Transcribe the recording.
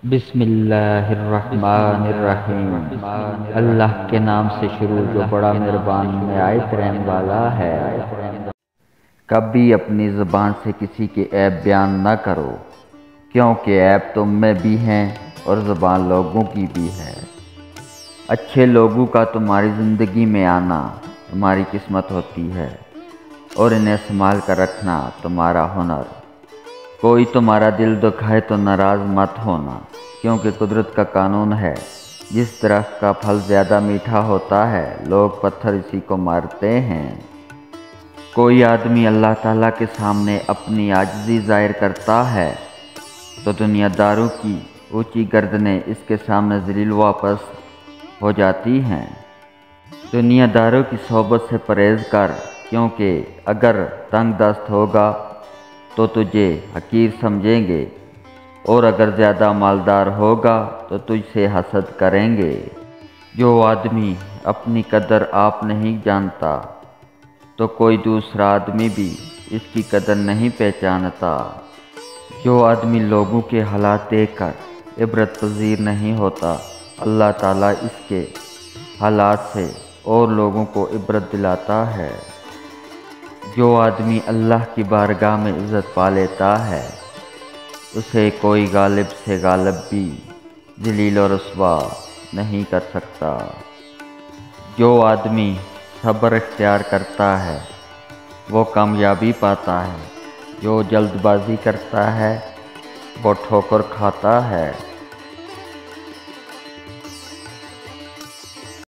بسم اللہ الرحمن الرحیم۔ اللہ کے نام سے شروع جو بڑا مہربان نہایت رحم والا ہے۔ کبھی اپنی زبان سے کسی کے عیب بیان نہ کرو، کیونکہ عیب تم میں بھی ہیں اور زبان لوگوں کی بھی ہے۔ اچھے لوگوں کا تمہاری زندگی میں آنا تمہاری قسمت ہوتی ہے اور انہیں سنبھال کر رکھنا تمہارا ہنر۔ کوئی تمہارا دل دکھائے تو ناراض مت ہونا، کیونکہ قدرت کا قانون ہے، جس درخت کا پھل زیادہ میٹھا ہوتا ہے لوگ پتھر اسی کو مارتے ہیں۔ کوئی آدمی اللہ تعالیٰ کے سامنے اپنی عاجزی ظاہر کرتا ہے تو دنیا داروں کی اونچی گردنیں اس کے سامنے ذلیل واپس ہو جاتی ہیں۔ دنیا داروں کی صحبت سے پرہیز کر، کیونکہ اگر تنگ دست ہوگا تو تجھے حقیر سمجھیں گے، اور اگر زیادہ مالدار ہوگا تو تجھ سے حسد کریں گے۔ جو آدمی اپنی قدر آپ نہیں جانتا تو کوئی دوسرا آدمی بھی اس کی قدر نہیں پہچانتا۔ جو آدمی لوگوں کے حالات دیکھ کر عبرت پذیر نہیں ہوتا، اللہ تعالیٰ اس کے حالات سے اور لوگوں کو عبرت دلاتا ہے۔ جو آدمی اللہ کی بارگاہ میں عزت پا لیتا ہے، اسے کوئی غالب سے غالب بھی ذلیل و رسوا نہیں کر سکتا۔ جو آدمی صبر اختیار کرتا ہے وہ کامیابی پاتا ہے، جو جلد بازی کرتا ہے وہ ٹھوکر کھاتا ہے۔